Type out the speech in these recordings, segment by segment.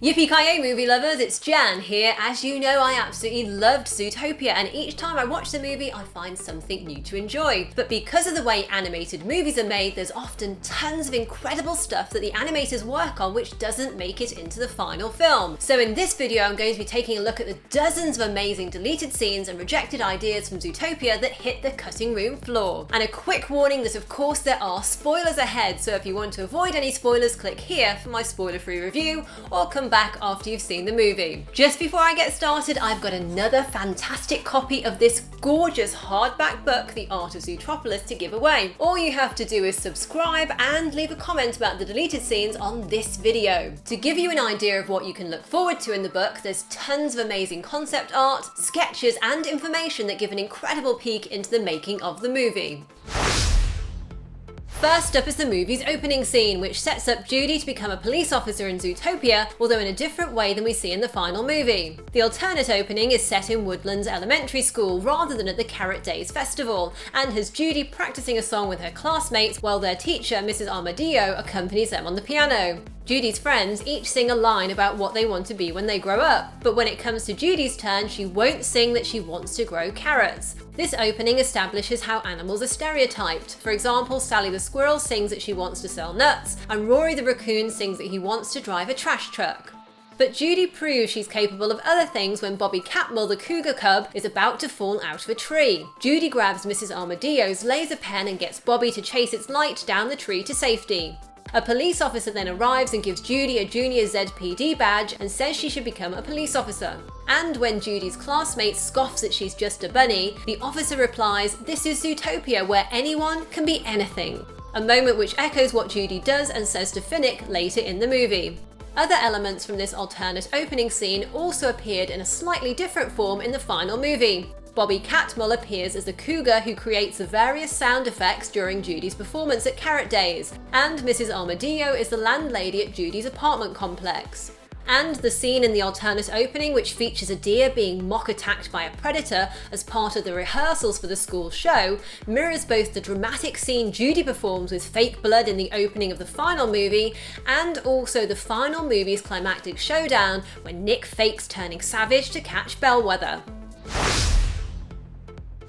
Yippee-ki-yay movie lovers, it's Jan here. As you know, I absolutely loved Zootopia, and each time I watch the movie I find something new to enjoy. But because of the way animated movies are made, there's often tons of incredible stuff that the animators work on which doesn't make it into the final film. So in this video I'm going to be taking a look at the dozens of amazing deleted scenes and rejected ideas from Zootopia that hit the cutting room floor. And a quick warning that of course there are spoilers ahead, so if you want to avoid any spoilers, click here for my spoiler-free review, or come back after you've seen the movie. Just before I get started, I've got another fantastic copy of this gorgeous hardback book, The Art of Zootropolis, to give away. All you have to do is subscribe and leave a comment about the deleted scenes on this video. To give you an idea of what you can look forward to in the book, there's tons of amazing concept art, sketches and information that give an incredible peek into the making of the movie. First up is the movie's opening scene, which sets up Judy to become a police officer in Zootopia, although in a different way than we see in the final movie. The alternate opening is set in Woodlands Elementary School rather than at the Carrot Days Festival, and has Judy practicing a song with her classmates while their teacher, Mrs. Armadillo, accompanies them on the piano. Judy's friends each sing a line about what they want to be when they grow up, but when it comes to Judy's turn, she won't sing that she wants to grow carrots. This opening establishes how animals are stereotyped. For example, Sally the squirrel sings that she wants to sell nuts, and Rory the raccoon sings that he wants to drive a trash truck. But Judy proves she's capable of other things when Bobby Catmull, the cougar cub, is about to fall out of a tree. Judy grabs Mrs. Armadillo's laser pen and gets Bobby to chase its light down the tree to safety. A police officer then arrives and gives Judy a junior ZPD badge and says she should become a police officer. And when Judy's classmate scoffs that she's just a bunny, the officer replies, "This is Zootopia, where anyone can be anything." A moment which echoes what Judy does and says to Finnick later in the movie. Other elements from this alternate opening scene also appeared in a slightly different form in the final movie. Bobby Catmull appears as the cougar who creates the various sound effects during Judy's performance at Carrot Days, and Mrs. Armadillo is the landlady at Judy's apartment complex. And the scene in the alternate opening, which features a deer being mock attacked by a predator as part of the rehearsals for the school show, mirrors both the dramatic scene Judy performs with fake blood in the opening of the final movie, and also the final movie's climactic showdown when Nick fakes turning savage to catch Bellwether.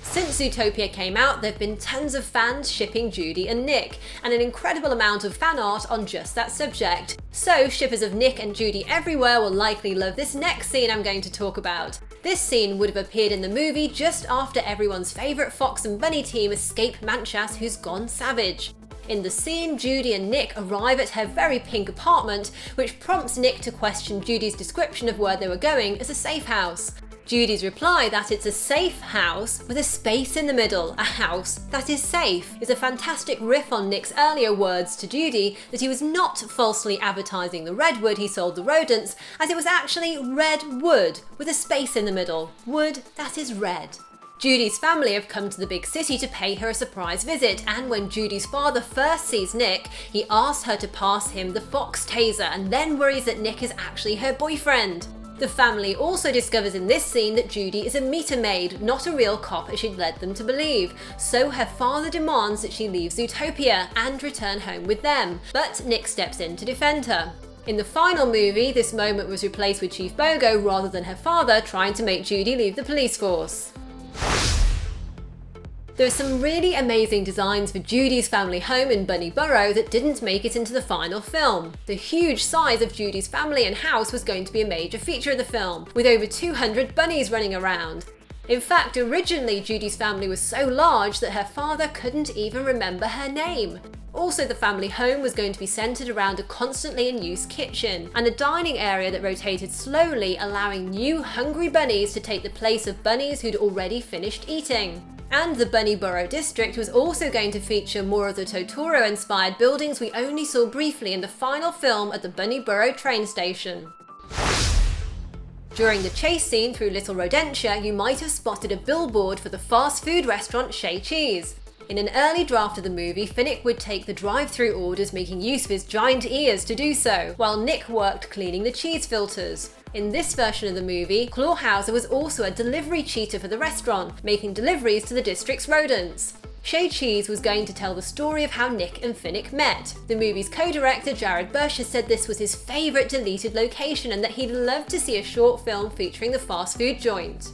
Since Zootopia came out, there have been tons of fans shipping Judy and Nick, and an incredible amount of fan art on just that subject. So shippers of Nick and Judy everywhere will likely love this next scene I'm going to talk about. This scene would have appeared in the movie just after everyone's favourite fox and bunny team escape Manchas, who's gone savage. In the scene, Judy and Nick arrive at her very pink apartment, which prompts Nick to question Judy's description of where they were going as a safe house. Judy's reply that it's a safe house with a space in the middle, a house that is safe, is a fantastic riff on Nick's earlier words to Judy that he was not falsely advertising the redwood he sold the rodents, as it was actually red wood with a space in the middle, wood that is red. Judy's family have come to the big city to pay her a surprise visit, and when Judy's father first sees Nick, he asks her to pass him the fox taser and then worries that Nick is actually her boyfriend. The family also discovers in this scene that Judy is a meter maid, not a real cop as she'd led them to believe, so her father demands that she leave Zootopia and return home with them, but Nick steps in to defend her. In the final movie, this moment was replaced with Chief Bogo rather than her father trying to make Judy leave the police force. There are some really amazing designs for Judy's family home in Bunny Burrow that didn't make it into the final film. The huge size of Judy's family and house was going to be a major feature of the film, with over 200 bunnies running around. In fact, originally Judy's family was so large that her father couldn't even remember her name. Also, the family home was going to be centered around a constantly in use kitchen, and a dining area that rotated slowly, allowing new hungry bunnies to take the place of bunnies who'd already finished eating. And the Bunny Burrow district was also going to feature more of the Totoro-inspired buildings we only saw briefly in the final film at the Bunny Burrow train station. During the chase scene through Little Rodentia, you might have spotted a billboard for the fast food restaurant Shea Cheese. In an early draft of the movie, Finnick would take the drive-through orders, making use of his giant ears to do so, while Nick worked cleaning the cheese filters. In this version of the movie, Clawhauser was also a delivery cheater for the restaurant, making deliveries to the district's rodents. Shea Cheese was going to tell the story of how Nick and Finnick met. The movie's co-director Jared Bush has said this was his favourite deleted location and that he'd love to see a short film featuring the fast food joint.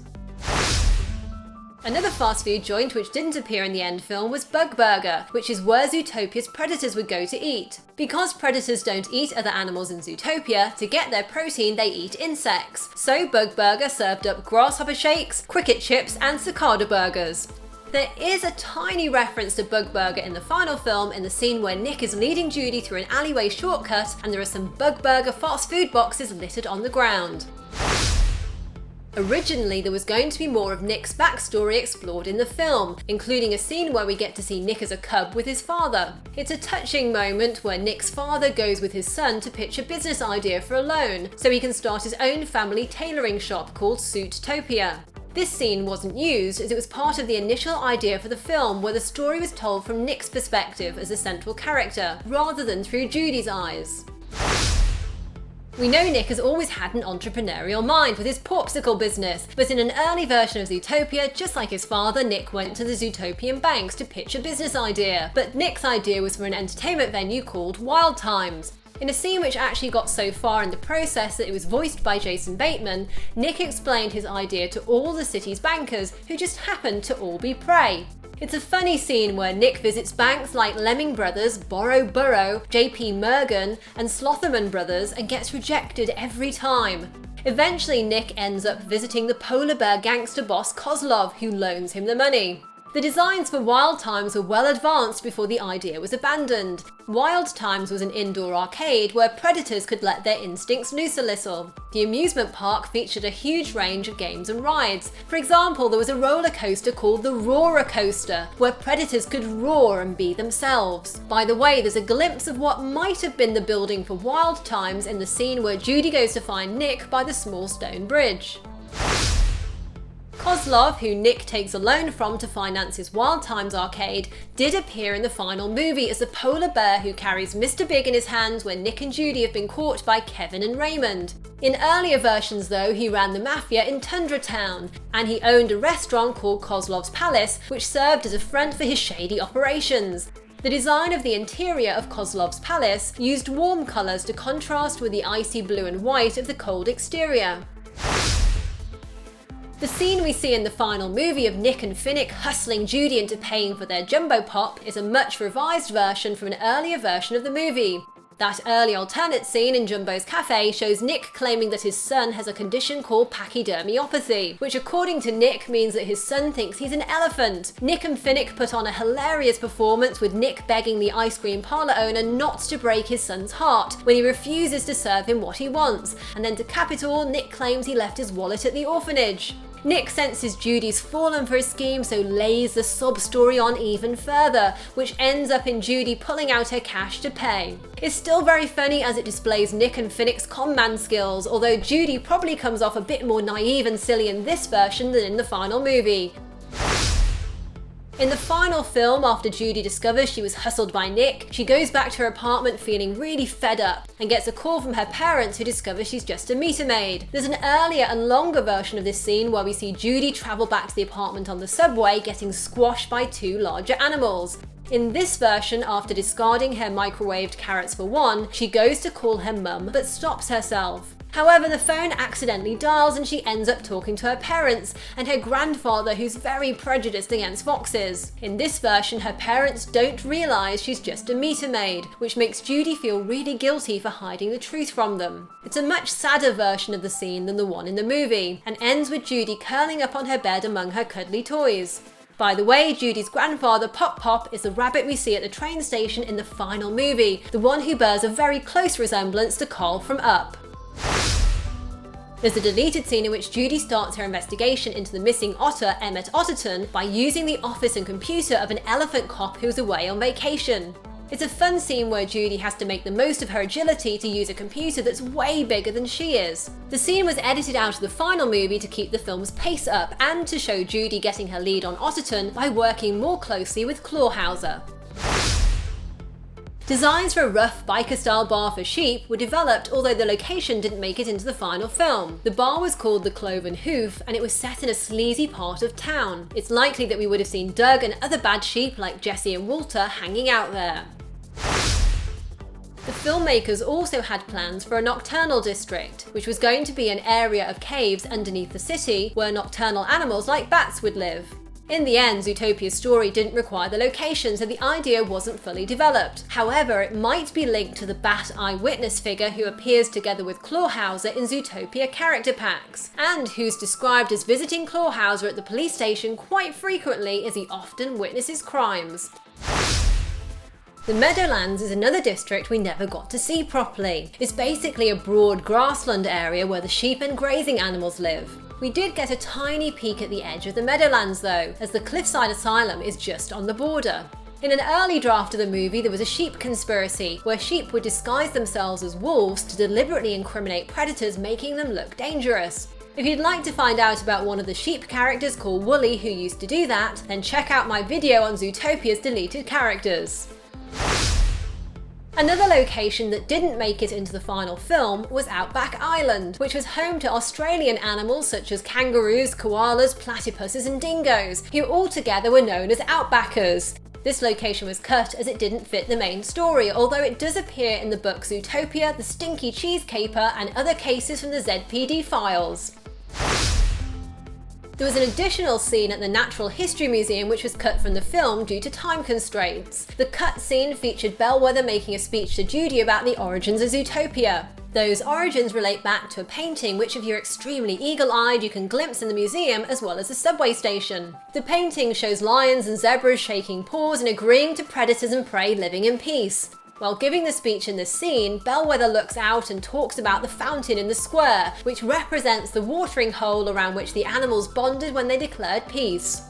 Another fast food joint which didn't appear in the end film was Bug Burger, which is where Zootopia's predators would go to eat. Because predators don't eat other animals in Zootopia, to get their protein they eat insects. So Bug Burger served up grasshopper shakes, cricket chips and cicada burgers. There is a tiny reference to Bug Burger in the final film in the scene where Nick is leading Judy through an alleyway shortcut and there are some Bug Burger fast food boxes littered on the ground. Originally, there was going to be more of Nick's backstory explored in the film, including a scene where we get to see Nick as a cub with his father. It's a touching moment where Nick's father goes with his son to pitch a business idea for a loan, so he can start his own family tailoring shop called Zootopia. This scene wasn't used as it was part of the initial idea for the film, where the story was told from Nick's perspective as a central character, rather than through Judy's eyes. We know Nick has always had an entrepreneurial mind with his popsicle business, but in an early version of Zootopia, just like his father, Nick went to the Zootopian banks to pitch a business idea, but Nick's idea was for an entertainment venue called Wild Times. In a scene which actually got so far in the process that it was voiced by Jason Bateman, Nick explained his idea to all the city's bankers, who just happened to all be prey. It's a funny scene where Nick visits banks like Lemming Brothers, Borrow Burrow, JP Morgan and Slotherman Brothers and gets rejected every time. Eventually Nick ends up visiting the polar bear gangster boss Kozlov, who loans him the money. The designs for Wild Times were well advanced before the idea was abandoned. Wild Times was an indoor arcade where predators could let their instincts loose a little. The amusement park featured a huge range of games and rides. For example, there was a roller coaster called the Roarer Coaster, where predators could roar and be themselves. By the way, there's a glimpse of what might have been the building for Wild Times in the scene where Judy goes to find Nick by the small stone bridge. Kozlov, who Nick takes a loan from to finance his Wild Times arcade, did appear in the final movie as the polar bear who carries Mr. Big in his hands when Nick and Judy have been caught by Kevin and Raymond. In earlier versions though, he ran the mafia in Tundratown, and he owned a restaurant called Kozlov's Palace, which served as a front for his shady operations. The design of the interior of Kozlov's Palace used warm colours to contrast with the icy blue and white of the cold exterior. The scene we see in the final movie of Nick and Finnick hustling Judy into paying for their jumbo pop is a much revised version from an earlier version of the movie. That early alternate scene in Jumbo's cafe shows Nick claiming that his son has a condition called pachydermiopathy, which according to Nick means that his son thinks he's an elephant. Nick and Finnick put on a hilarious performance with Nick begging the ice cream parlour owner not to break his son's heart when he refuses to serve him what he wants, and then to cap it all, Nick claims he left his wallet at the orphanage. Nick senses Judy's fallen for his scheme, so lays the sob story on even further, which ends up in Judy pulling out her cash to pay. It's still very funny as it displays Nick and Finnick's con-man skills, although Judy probably comes off a bit more naive and silly in this version than in the final movie. In the final film, after Judy discovers she was hustled by Nick, she goes back to her apartment feeling really fed up and gets a call from her parents who discover she's just a meter maid. There's an earlier and longer version of this scene where we see Judy travel back to the apartment on the subway getting squashed by two larger animals. In this version, after discarding her microwaved carrots for one, she goes to call her mum but stops herself. However, the phone accidentally dials and she ends up talking to her parents and her grandfather, who's very prejudiced against foxes. In this version, her parents don't realise she's just a meter maid, which makes Judy feel really guilty for hiding the truth from them. It's a much sadder version of the scene than the one in the movie, and ends with Judy curling up on her bed among her cuddly toys. By the way, Judy's grandfather, Pop Pop, is the rabbit we see at the train station in the final movie, the one who bears a very close resemblance to Carl from Up. There's a deleted scene in which Judy starts her investigation into the missing otter, Emmett Otterton, by using the office and computer of an elephant cop who's away on vacation. It's a fun scene where Judy has to make the most of her agility to use a computer that's way bigger than she is. The scene was edited out of the final movie to keep the film's pace up and to show Judy getting her lead on Otterton by working more closely with Clawhauser. Designs for a rough biker-style bar for sheep were developed, although the location didn't make it into the final film. The bar was called the Cloven Hoof, and it was set in a sleazy part of town. It's likely that we would have seen Doug and other bad sheep like Jesse and Walter hanging out there. The filmmakers also had plans for a nocturnal district, which was going to be an area of caves underneath the city where nocturnal animals like bats would live. In the end, Zootopia's story didn't require the location, so the idea wasn't fully developed. However, it might be linked to the bat eyewitness figure who appears together with Clawhauser in Zootopia character packs, and who's described as visiting Clawhauser at the police station quite frequently as he often witnesses crimes. The Meadowlands is another district we never got to see properly. It's basically a broad grassland area where the sheep and grazing animals live. We did get a tiny peek at the edge of the Meadowlands though, as the Cliffside Asylum is just on the border. In an early draft of the movie, there was a sheep conspiracy, where sheep would disguise themselves as wolves to deliberately incriminate predators, making them look dangerous. If you'd like to find out about one of the sheep characters called Wooly who used to do that, then check out my video on Zootopia's deleted characters. Another location that didn't make it into the final film was Outback Island, which was home to Australian animals such as kangaroos, koalas, platypuses and dingoes, who all together were known as Outbackers. This location was cut as it didn't fit the main story, although it does appear in the book Zootopia, The Stinky Cheese Caper and other cases from the ZPD files. There was an additional scene at the Natural History Museum which was cut from the film due to time constraints. The cut scene featured Bellwether making a speech to Judy about the origins of Zootopia. Those origins relate back to a painting which, if you're extremely eagle-eyed, you can glimpse in the museum as well as the subway station. The painting shows lions and zebras shaking paws and agreeing to predators and prey living in peace. While giving the speech in this scene, Bellwether looks out and talks about the fountain in the square, which represents the watering hole around which the animals bonded when they declared peace.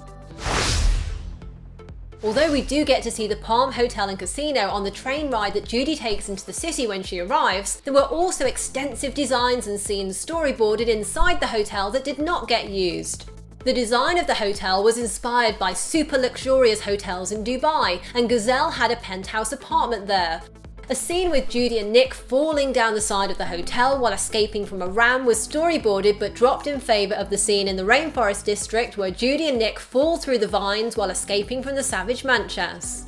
Although we do get to see the Palm Hotel and Casino on the train ride that Judy takes into the city when she arrives, there were also extensive designs and scenes storyboarded inside the hotel that did not get used. The design of the hotel was inspired by super luxurious hotels in Dubai, and Gazelle had a penthouse apartment there. A scene with Judy and Nick falling down the side of the hotel while escaping from a ram was storyboarded but dropped in favour of the scene in the Rainforest District where Judy and Nick fall through the vines while escaping from the savage Manchas.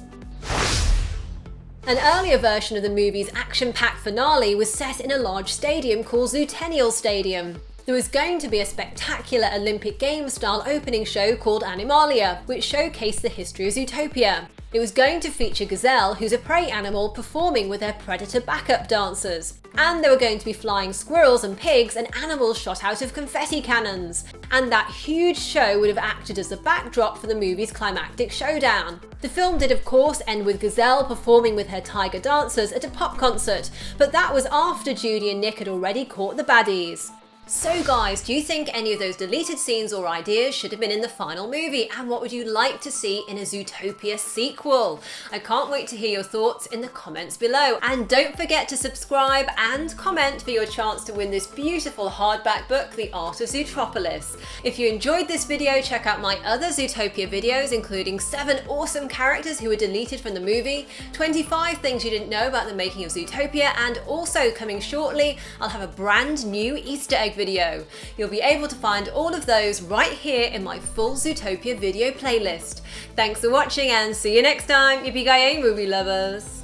An earlier version of the movie's action-packed finale was set in a large stadium called Zootennial Stadium. There was going to be a spectacular Olympic Games-style opening show called Amalia, which showcased the history of Zootopia. It was going to feature Gazelle, who's a prey animal, performing with their predator backup dancers. And there were going to be flying squirrels and pigs and animals shot out of confetti cannons. And that huge show would have acted as the backdrop for the movie's climactic showdown. The film did of course end with Gazelle performing with her tiger dancers at a pop concert, but that was after Judy and Nick had already caught the baddies. So guys, do you think any of those deleted scenes or ideas should have been in the final movie, and what would you like to see in a Zootopia sequel? I can't wait to hear your thoughts in the comments below, and don't forget to subscribe and comment for your chance to win this beautiful hardback book, The Art of Zootropolis. If you enjoyed this video, check out my other Zootopia videos, including 7 awesome characters who were deleted from the movie, 25 things you didn't know about the making of Zootopia, and also coming shortly, I'll have a brand new Easter egg video. You'll be able to find all of those right here in my full Zootopia video playlist. Thanks for watching and see you next time, yippee-ki-yay movie lovers!